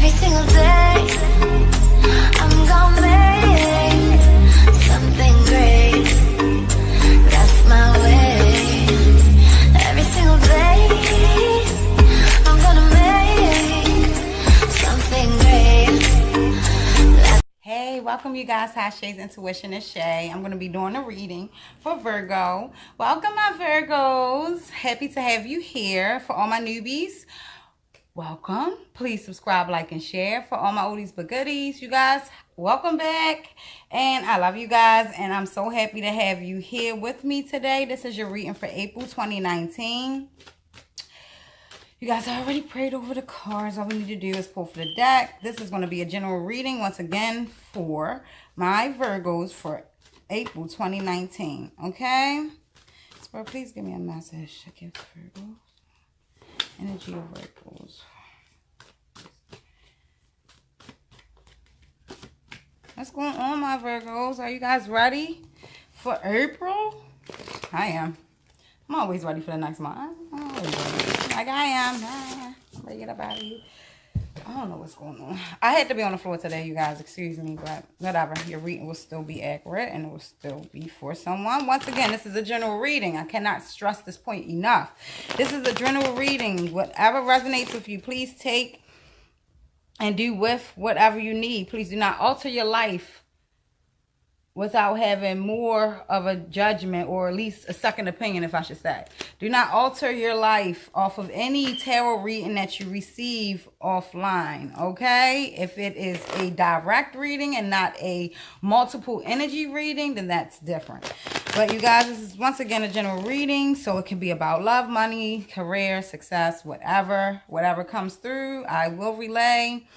Every single day I'm gonna make something great. That's my way. Every single day I'm gonna make something great. Hey, welcome you guys to ASHAI'S Intuition. It's Shay. I'm going to be doing a reading for Virgo. Welcome my Virgos. Happy to have you here. For all my newbies, welcome. Please subscribe, like, and share. For all my oldies but goodies, you guys, welcome back. And I love you guys. And I'm so happy to have you here with me today. This is your reading for April 2019. You guys, I already prayed over the cards. All we need to do is pull for the deck. This is going to be a general reading once again for my Virgos for April 2019. Okay? Spirit, please give me a message. Give Virgos. Energy of Virgos. What's going on, my Virgos? Are you guys ready for April? I am. I'm always ready for the next month. I'm always ready. Like I am. I'm ready to get up out of here. I don't know what's going on. I had to be on the floor today, you guys. Excuse me, but whatever. Your reading will still be accurate and it will still be for someone. Once again, this is a general reading. I cannot stress this point enough. This is a general reading. Whatever resonates with you, please take and do with whatever you need. Please do not alter your life without having more of a judgment, or at least a second opinion, if I should say. Do not alter your life off of any tarot reading that you receive offline, okay? If it is a direct reading and not a multiple energy reading, then that's different. But you guys, this is once again a general reading, so it can be about love, money, career, success, whatever. Whatever comes through, I will relay.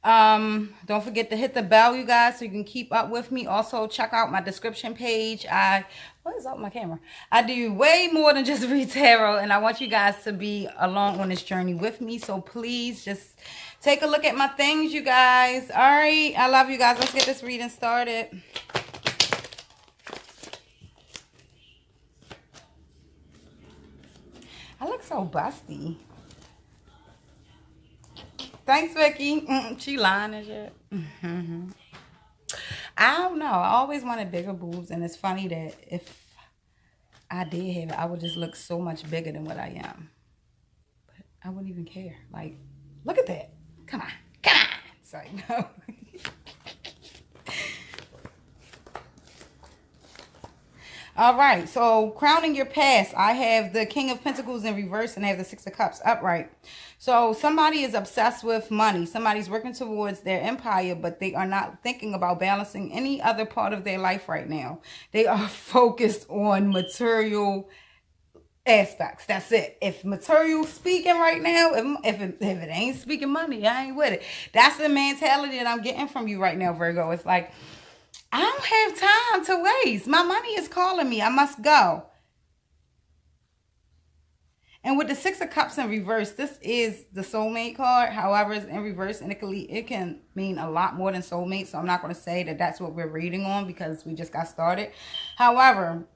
Don't forget to hit the bell, you guys, so you can keep up with me. Also, check out my description page. What is up with my camera? I do way more than just read tarot, and I want you guys to be along on this journey with me. So please just take a look at my things, you guys. All right, I love you guys. Let's get this reading started. I look so busty. Thanks, Vicky. She lying and shit. I don't know. I always wanted bigger boobs, and it's funny that if I did have it, I would just look so much bigger than what I am. But I wouldn't even care. Like, look at that. Come on. Come on. It's like, no. All right. So, crowning your past, I have the King of Pentacles in reverse, and I have the Six of Cups upright. So somebody is obsessed with money. Somebody's working towards their empire, but they are not thinking about balancing any other part of their life right now. They are focused on material aspects. That's it. If material speaking right now, if it ain't speaking money, I ain't with it. That's the mentality that I'm getting from you right now, Virgo. It's like, I don't have time to waste. My money is calling me. I must go. And with the Six of Cups in reverse, this is the soulmate card. However, it's in reverse, and it can mean a lot more than soulmate. So I'm not going to say that that's what we're reading on because we just got started. However,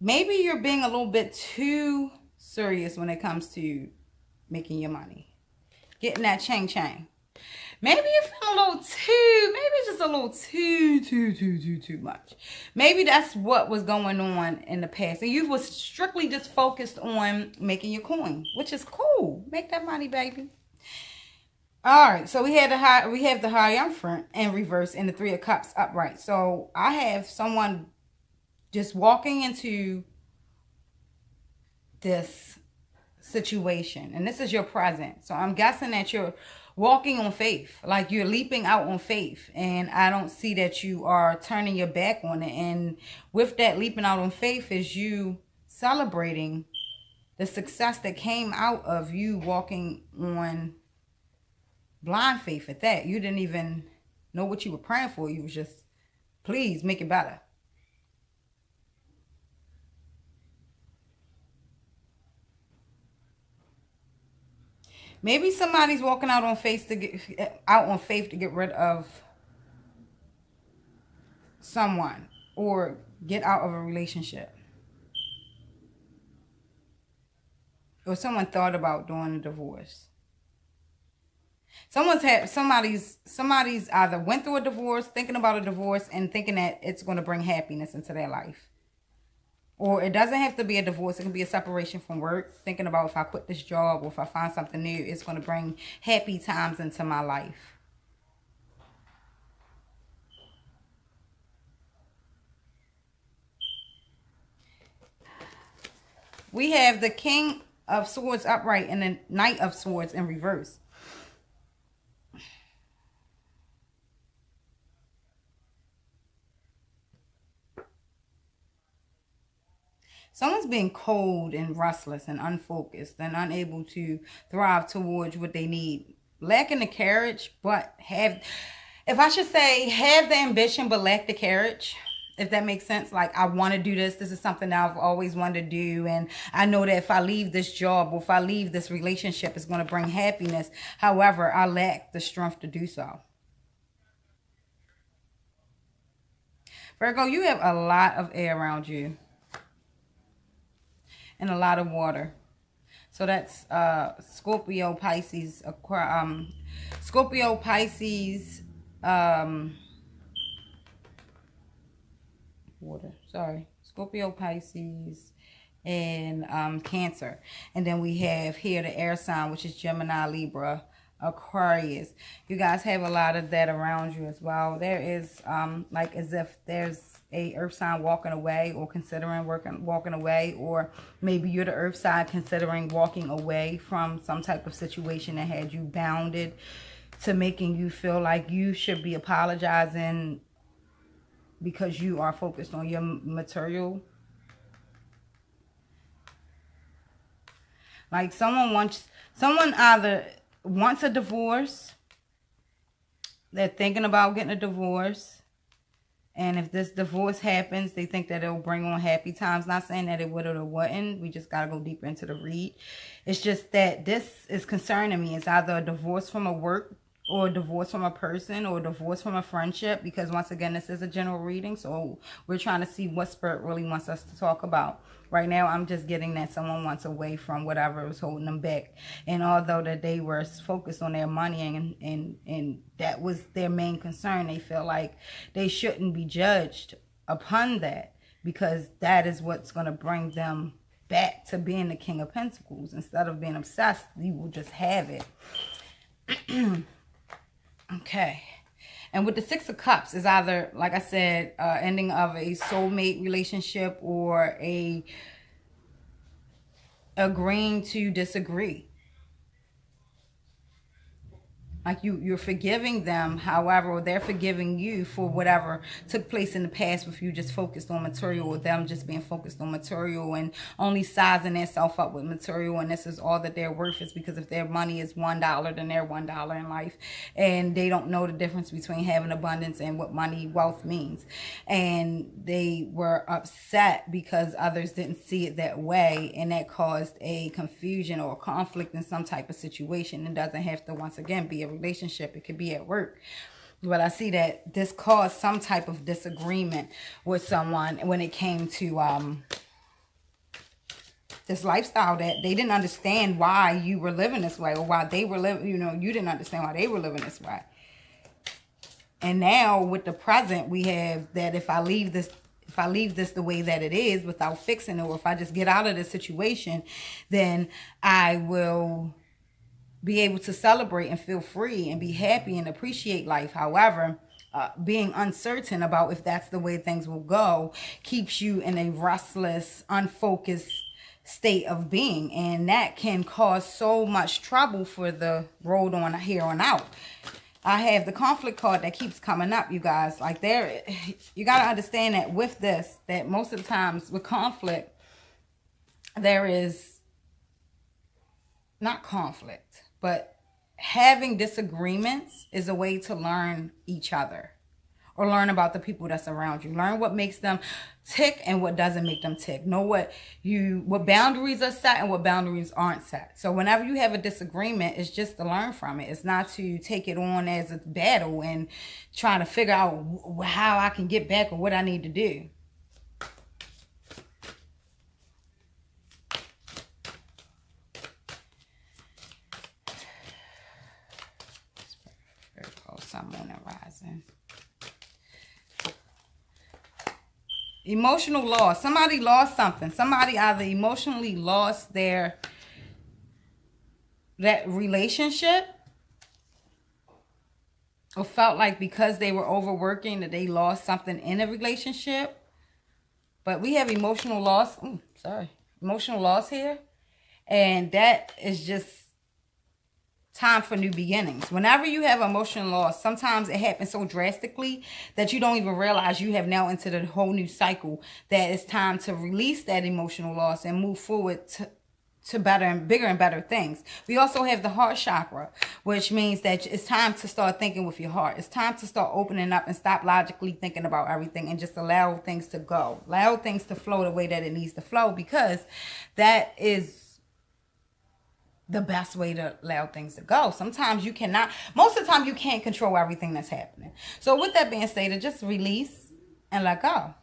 maybe you're being a little bit too serious when it comes to making your money. Getting that chang-chang. Maybe you're feeling a little too, maybe it's just a little too much. Maybe that's what was going on in the past. And you was strictly just focused on making your coin, which is cool. Make that money, baby. All right, so we have the Hierophant in reverse and the Three of Cups upright. So I have someone just walking into this situation, and this is your present. So I'm guessing that you're walking on faith, like you're leaping out on faith, and I don't see that you are turning your back on it. And with that leaping out on faith is you celebrating the success that came out of you walking on blind faith at that. You didn't even know what you were praying for. You was just, please make it better. Maybe somebody's walking out on faith to get rid of someone, or get out of a relationship. Or someone thought about doing a divorce. Somebody's either went through a divorce, thinking about a divorce, and thinking that it's going to bring happiness into their life. Or it doesn't have to be a divorce. It can be a separation from work. Thinking about, if I quit this job or if I find something new, it's going to bring happy times into my life. We have the King of Swords upright and the Knight of Swords in reverse. Someone's being cold and restless and unfocused and unable to thrive towards what they need. Lacking the courage, but have the ambition, but lack the courage. If that makes sense. Like, I want to do this. This is something that I've always wanted to do. And I know that if I leave this job or if I leave this relationship, it's going to bring happiness. However, I lack the strength to do so. Virgo, you have a lot of air around you. And a lot of water. So that's Scorpio, Pisces, Scorpio, Pisces, Scorpio, Pisces, and Cancer. And then we have here the air sign, which is Gemini, Libra, Aquarius. You guys have a lot of that around you as well. There is like as if there's a earth sign walking away or considering walking away, or maybe you're the earth sign considering walking away from some type of situation that had you bounded to making you feel like you should be apologizing because you are focused on your material. Like someone either wants a divorce, they're thinking about getting a divorce, and if this divorce happens, they think that it'll bring on happy times. Not saying that it would or wouldn't. We just got to go deeper into the read. It's just that this is concerning me. It's either a divorce from a work, or a divorce from a person, or a divorce from a friendship. Because once again, this is a general reading. So we're trying to see what Spirit really wants us to talk about. Right now, I'm just getting that someone wants away from whatever was holding them back. And although that they were focused on their money and that was their main concern, they feel like they shouldn't be judged upon that, because that is what's going to bring them back to being the King of Pentacles. Instead of being obsessed, you will just have it. Okay. And with the Six of Cups is either, like I said, ending of a soulmate relationship, or agreeing to disagree. Like you're forgiving them, however, or they're forgiving you for whatever took place in the past with you just focused on material, or them just being focused on material and only sizing themselves up with material, and this is all that they're worth, is because if their money is $1, then they're $1 in life, and they don't know the difference between having abundance and what wealth means. And they were upset because others didn't see it that way, and that caused a confusion or a conflict in some type of situation. It doesn't have to, once again, be a relationship. It could be at work. But I see that this caused some type of disagreement with someone when it came to this lifestyle, that they didn't understand why you were living this way, or why they were living, you didn't understand why they were living this way. And now with the present, we have that if I leave this the way that it is without fixing it, or if I just get out of this situation, then I will be able to celebrate and feel free and be happy and appreciate life. However, being uncertain about if that's the way things will go keeps you in a restless, unfocused state of being. And that can cause so much trouble for the road on here on out. I have the conflict card that keeps coming up, you guys. Like you got to understand that with this, that most of the times with conflict, there is not conflict, but having disagreements is a way to learn each other, or learn about the people that's around you. Learn what makes them tick and what doesn't make them tick. Know what boundaries are set and what boundaries aren't set. So whenever you have a disagreement, it's just to learn from it. It's not to take it on as a battle and trying to figure out how I can get back or what I need to do. person. Emotional loss. Somebody lost something. Somebody either emotionally lost that relationship, or felt like because they were overworking that they lost something in a relationship. But we have emotional loss. Emotional loss here. And that is just time for new beginnings. Whenever you have emotional loss, sometimes it happens so drastically that you don't even realize you have now entered a whole new cycle, that it's time to release that emotional loss and move forward to better and bigger and better things. We also have the heart chakra, which means that it's time to start thinking with your heart. It's time to start opening up and stop logically thinking about everything and just allow things to go. Allow things to flow the way that it needs to flow, because that is the best way to allow things to go. Sometimes you cannot, most of the time you can't control everything that's happening. So with that being stated, just release and let go.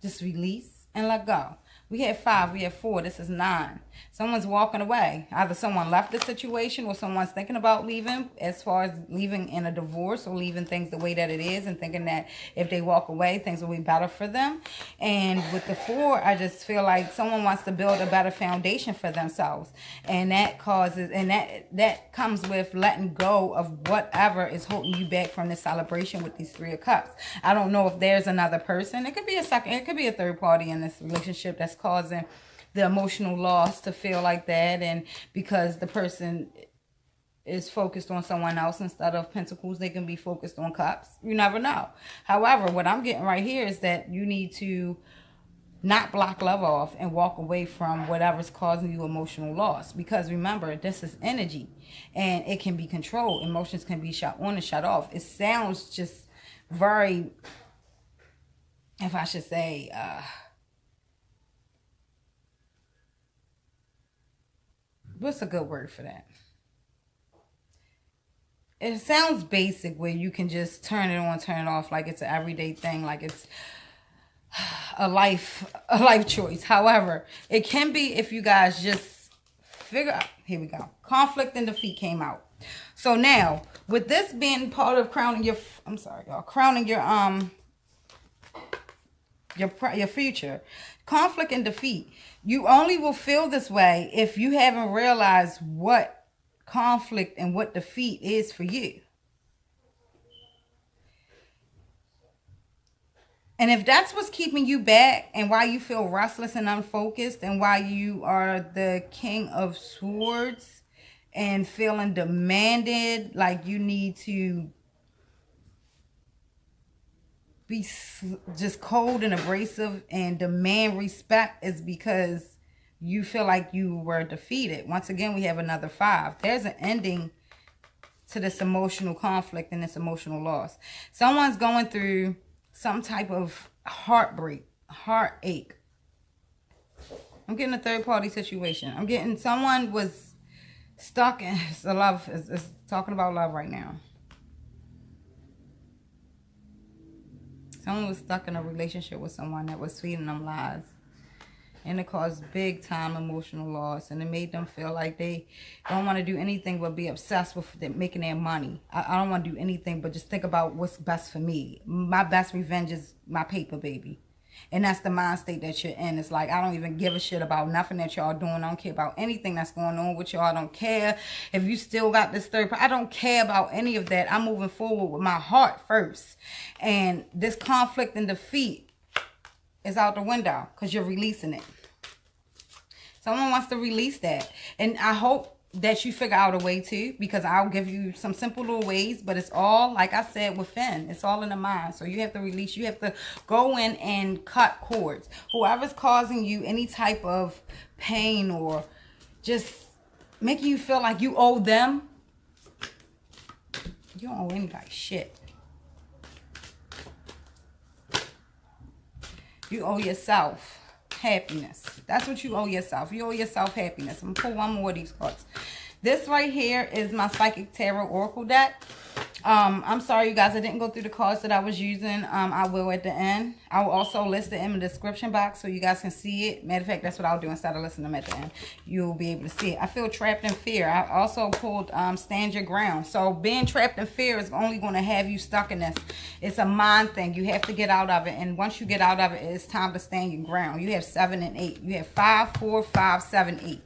Just release and let go. We had 5, we had 4, this is 9. Someone's walking away. Either someone left the situation or someone's thinking about leaving, as far as leaving in a divorce or leaving things the way that it is and thinking that if they walk away, things will be better for them. And with the 4, I just feel like someone wants to build a better foundation for themselves. And that causes, and that comes with letting go of whatever is holding you back from this celebration with these 3 of Cups. I don't know if there's another person. It could be a second, it could be a third party in this relationship that's causing the emotional loss to feel like that, and because the person is focused on someone else instead of Pentacles, they can be focused on Cups. You never know. However, what I'm getting right here is that you need to not block love off and walk away from whatever's causing you emotional loss, because remember, this is energy and it can be controlled. Emotions can be shut on and shut off. It sounds just very, if I should say, what's a good word for that? It sounds basic, where you can just turn it on, turn it off, like it's an everyday thing, like it's a life choice. However, it can be if you guys just figure out. Here we go. Conflict and defeat came out. So now, with this being part of crowning your, I'm sorry, y'all, crowning your future, conflict and defeat. You only will feel this way if you haven't realized what conflict and what defeat is for you. And if that's what's keeping you back and why you feel restless and unfocused and why you are the King of Swords and feeling demanded, like you need to be just cold and abrasive and demand respect, is because you feel like you were defeated. Once again, we have another 5. There's an ending to this emotional conflict and this emotional loss. Someone's going through some type of heartbreak, heartache. I'm getting a third party situation. I'm getting someone was stuck in a love. It's talking about love right now. Someone was stuck in a relationship with someone that was feeding them lies. And it caused big time emotional loss. And it made them feel like they don't want to do anything but be obsessed with making their money. I don't want to do anything but just think about what's best for me. My best revenge is my paper, baby. And that's the mind state that you're in. It's like, I don't even give a shit about nothing that y'all doing. I don't care about anything that's going on with y'all. I don't care if you still got this third party. I don't care about any of that. I'm moving forward with my heart first. And this conflict and defeat is out the window because you're releasing it. Someone wants to release that. And I hope that you figure out a way to, because I'll give you some simple little ways, but it's all, like I said, within. It's all in the mind. So you have to release. You have to go in and cut cords. Whoever's causing you any type of pain or just making you feel like you owe them, you don't owe anybody shit. You owe yourself happiness. That's what you owe yourself. You owe yourself happiness. I'm going to pull one more of these cards. This right here is my Psychic Tarot Oracle deck. I'm sorry, you guys. I didn't go through the cards that I was using. I will at the end. I will also list it in the description box so you guys can see it. Matter of fact, that's what I'll do instead of listing them at the end. You'll be able to see it. I feel trapped in fear. I also pulled stand your ground. So being trapped in fear is only going to have you stuck in this. It's a mind thing. You have to get out of it. And once you get out of it, it's time to stand your ground. You have 7 and 8. You have 5, 4, 5, 7, 8.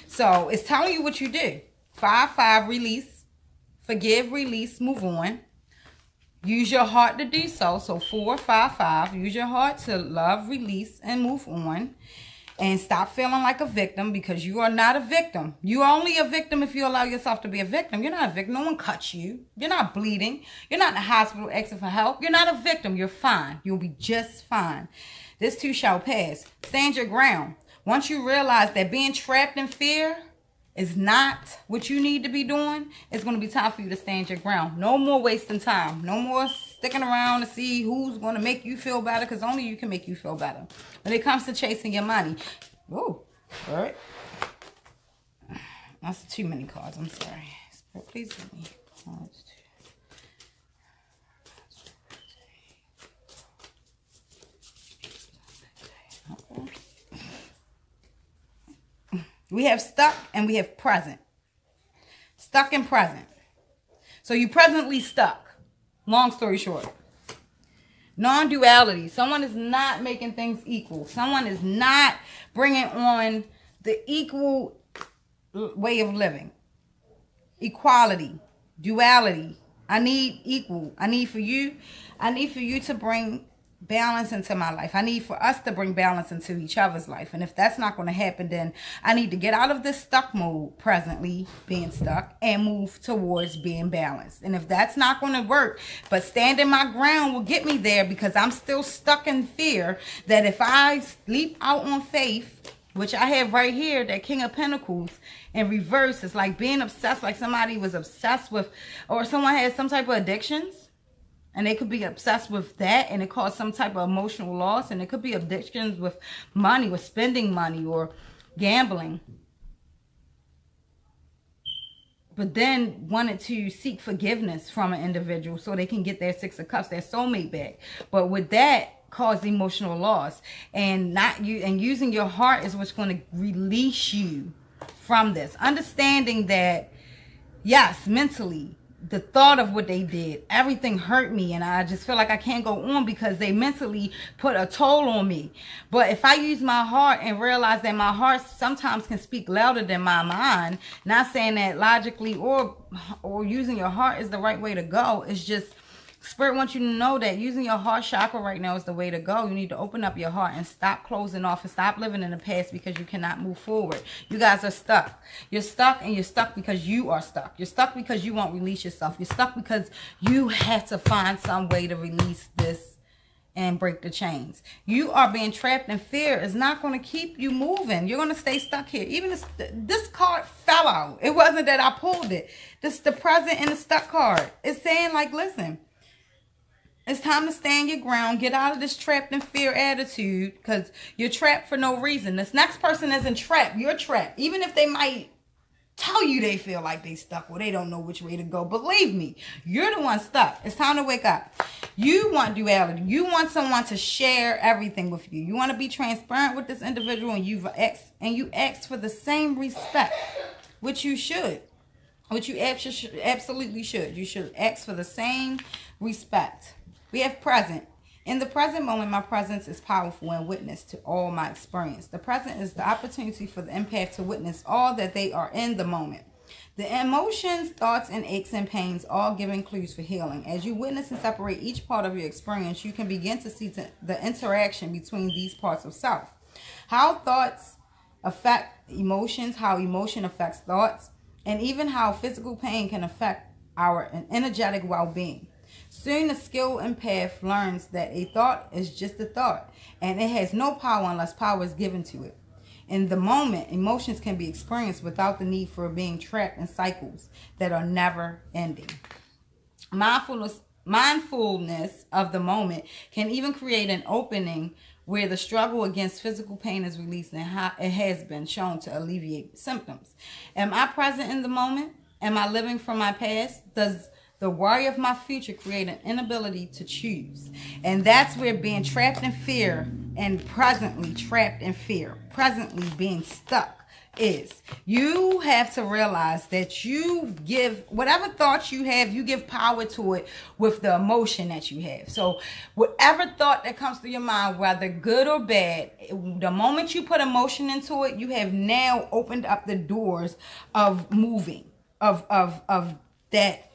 So it's telling you what you do. 5, 5, release. Forgive, release, move on. Use your heart to do so. So 4, 5, 5. Use your heart to love, release, and move on. And stop feeling like a victim, because you are not a victim. You are only a victim if you allow yourself to be a victim. You're not a victim. No one cut you. You're not bleeding. You're not in the hospital asking for help. You're not a victim. You're fine. You'll be just fine. This too shall pass. Stand your ground. Once you realize that being trapped in fear is not what you need to be doing, it's going to be time for you to stand your ground. No more wasting time. No more sticking around to see who's going to make you feel better, because only you can make you feel better. When it comes to chasing your money. Oh, all right. That's too many cards. I'm sorry. Please let me. Okay. We have stuck and we have present. Stuck and present. So you presently stuck. Long story short. Non-duality. Someone is not making things equal. Someone is not bringing on the equal way of living. Equality. Duality. I need equal. I need for you to bring balance into my life. I need for us to bring balance into each other's life. And if that's not going to happen, then I need to get out of this stuck mode, presently being stuck, and move towards being balanced. And if that's not going to work, but standing my ground will get me there, because I'm still stuck in fear that if I leap out on faith, which I have right here, that King of Pentacles in reverse, is like being obsessed, like somebody was obsessed with, or someone has some type of addictions. And they could be obsessed with that, and it caused some type of emotional loss. And it could be addictions with money, with spending money, or gambling. But then wanted to seek forgiveness from an individual so they can get their 6 of Cups, their soulmate back. But with that, caused emotional loss. And using your heart is what's going to release you from this. Understanding that, yes, mentally, the thought of what they did, everything hurt me, and I just feel like I can't go on because they mentally put a toll on me. But if I use my heart and realize that my heart sometimes can speak louder than my mind, not saying that logically or using your heart is the right way to go, it's just Spirit wants you to know that using your heart chakra right now is the way to go. You need to open up your heart and stop closing off and stop living in the past, because you cannot move forward. You guys are stuck. You're stuck, and you're stuck because you are stuck. You're stuck because you won't release yourself. You're stuck because you have to find some way to release this and break the chains. You are being trapped in fear. Is not going to keep you moving. You're going to stay stuck here. Even this card fell out. It wasn't that I pulled it. This the present and the stuck card. It's saying, like, listen, it's time to stand your ground. Get out of this trapped in fear attitude, because you're trapped for no reason. This next person isn't trapped. You're trapped. Even if they might tell you they feel like they stuck or they don't know which way to go. Believe me, you're the one stuck. It's time to wake up. You want duality. You want someone to share everything with you. You want to be transparent with this individual, and you ask for the same respect, which you should. Which you absolutely should. You should ask for the same respect. We have present. In the present moment, my presence is powerful and witness to all my experience. The present is the opportunity for the empath to witness all that they are in the moment. The emotions, thoughts, and aches and pains all giving clues for healing. As you witness and separate each part of your experience, you can begin to see the interaction between these parts of self. How thoughts affect emotions, how emotion affects thoughts, and even how physical pain can affect our energetic well-being. Soon the skilled empath learns that a thought is just a thought, and it has no power unless power is given to it. In the moment, emotions can be experienced without the need for being trapped in cycles that are never ending. Mindfulness of the moment can even create an opening where the struggle against physical pain is released, and how it has been shown to alleviate symptoms. Am I present in the moment? Am I living from my past? Does The worry of my future create an inability to choose. And that's where being trapped in fear and presently trapped in fear, presently being stuck is. You have to realize that you give whatever thoughts you have, you give power to it with the emotion that you have. So whatever thought that comes through your mind, whether good or bad, the moment you put emotion into it, you have now opened up the doors of moving, of that,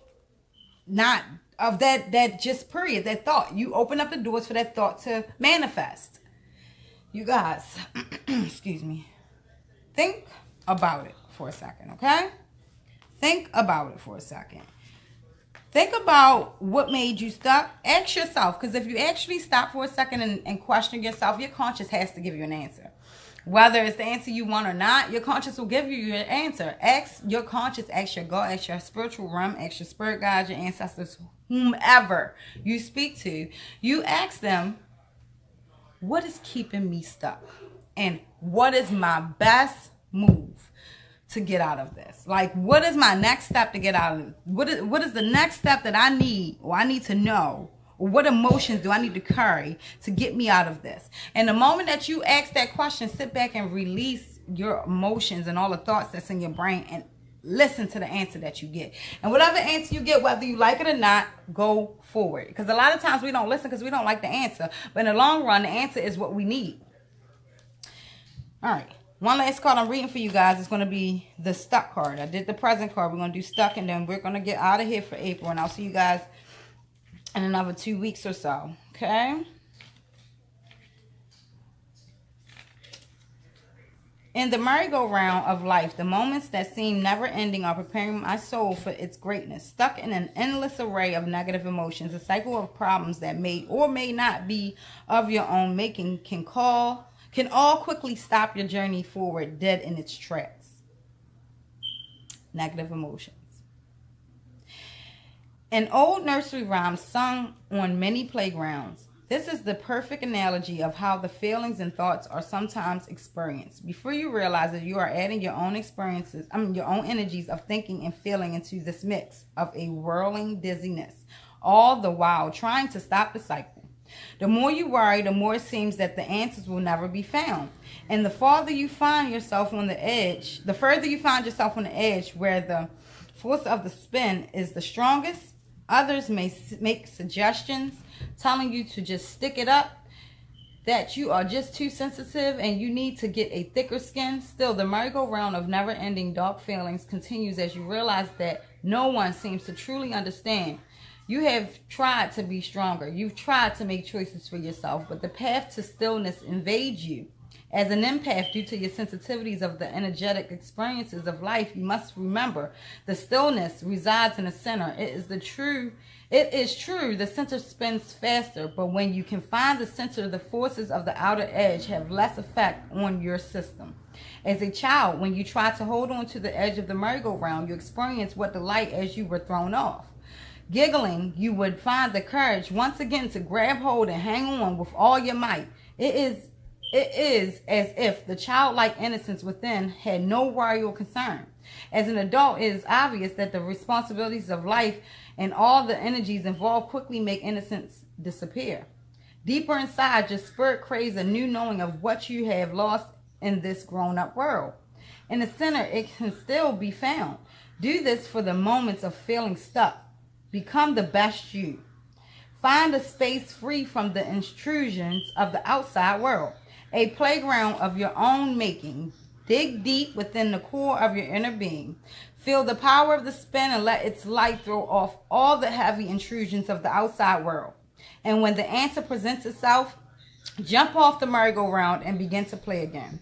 not of that just period, that thought. You open up the doors for that thought to manifest. You guys, excuse me. Think about it for a second, okay? Think about it for a second. Think about what made you stuck. Ask yourself, because if you actually stop for a second and question yourself, your conscience has to give you an answer. Whether it's the answer you want or not, your conscience will give you your answer. Ask your conscience, ask your God, ask your spiritual realm, ask your spirit guides, your ancestors, whomever you speak to. You ask them, what is keeping me stuck? And what is my best move to get out of this? Like, what is my next step to get out of it? What is the next step that I need, or I need to know? Or what emotions do I need to carry to get me out of this? And the moment that you ask that question, sit back and release your emotions and all the thoughts that's in your brain and listen to the answer that you get. And whatever answer you get, whether you like it or not, go forward. Because a lot of times we don't listen because we don't like the answer. But in the long run, the answer is what we need. All right. One last card I'm reading for you guys is going to be the stuck card. I did the present card. We're going to do stuck, and then we're going to get out of here for April. And I'll see you guys in another 2 weeks or so. Okay? In the merry-go-round of life, the moments that seem never-ending are preparing my soul for its greatness. Stuck in an endless array of negative emotions, a cycle of problems that may or may not be of your own making can all quickly stop your journey forward dead in its tracks. Negative emotions. An old nursery rhyme sung on many playgrounds. This is the perfect analogy of how the feelings and thoughts are sometimes experienced. Before you realize that you are adding your own experiences, your own energies of thinking and feeling into this mix of a whirling dizziness, all the while trying to stop the cycle. The more you worry, the more it seems that the answers will never be found. And the farther you find yourself on the edge, the further you find yourself on the edge where the force of the spin is the strongest, others may make suggestions telling you to just stick it up, that you are just too sensitive and you need to get a thicker skin. Still, the merry-go-round of never-ending dark feelings continues as you realize that no one seems to truly understand. You have tried to be stronger. You've tried to make choices for yourself, but the path to stillness invades you. As an empath, due to your sensitivities of the energetic experiences of life, you must remember the stillness resides in the center. It is true, the center spins faster, but when you can find the center, the forces of the outer edge have less effect on your system. As a child, when you try to hold on to the edge of the merry-go-round, you experience what delight as you were thrown off. Giggling, you would find the courage once again to grab hold and hang on with all your might. It is as if the childlike innocence within had no worry or concern. As an adult, it is obvious that the responsibilities of life and all the energies involved quickly make innocence disappear. Deeper inside, your spirit craves a new knowing of what you have lost in this grown-up world. In the center, it can still be found. Do this for the moments of feeling stuck. Become the best you. Find a space free from the intrusions of the outside world. A playground of your own making. Dig deep within the core of your inner being. Feel the power of the spin and let its light throw off all the heavy intrusions of the outside world. And when the answer presents itself, jump off the merry-go-round and begin to play again.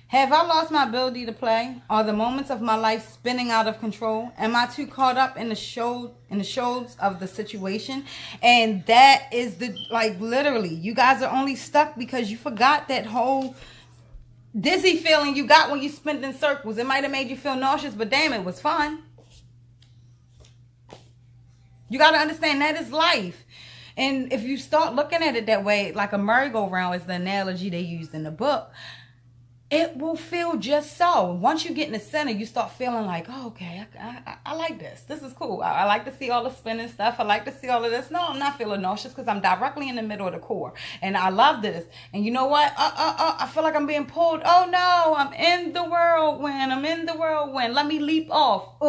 Have I lost my ability to play? Are the moments of my life spinning out of control? Am I too caught up in the shows of the situation? And that is literally, you guys are only stuck because you forgot that whole dizzy feeling you got when you spent in circles. It might have made you feel nauseous, but damn, it was fun. You got to understand that is life. And if you start looking at it that way, like a merry-go-round is the analogy they used in the book. it will feel just so. Once you get in the center, you start feeling like, oh, okay, I like this. This is cool. I like to see all the spinning stuff. I like to see all of this. No, I'm not feeling nauseous because I'm directly in the middle of the core. And I love this. And you know what? I feel like I'm being pulled. Oh, no, I'm in the whirlwind. I'm in the whirlwind. Let me leap off.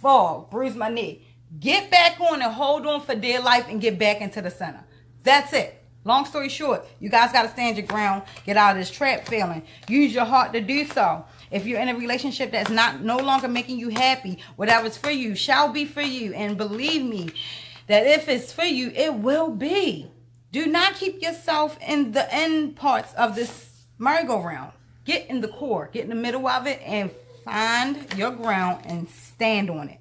Fall, bruise my knee. Get back on and hold on for dear life and get back into the center. That's it. Long story short, you guys got to stand your ground. Get out of this trap feeling. Use your heart to do so. If you're in a relationship that's no longer making you happy, whatever's for you shall be for you. And believe me, that if it's for you, it will be. Do not keep yourself in the end parts of this merry-go-round. Get in the core. Get in the middle of it and find your ground and stand on it.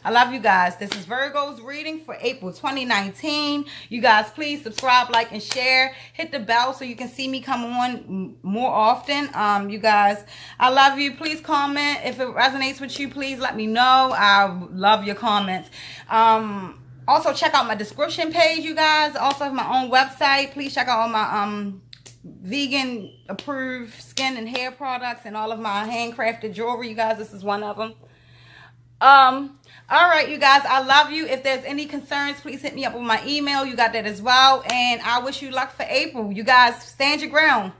I love you guys. This is Virgo's reading for April 2019. You guys, please subscribe, like, and share. Hit the bell so you can see me come on more often. You guys, I love you. Please comment. If it resonates with you, please let me know. I love your comments. Also, check out my description page, you guys. Also, have my own website. Please check out all my vegan approved skin and hair products and all of my handcrafted jewelry, you guys. This is one of them. All right, you guys, I love you. If there's any concerns, please hit me up with my email. You got that as well. And I wish you luck for April. You guys, stand your ground.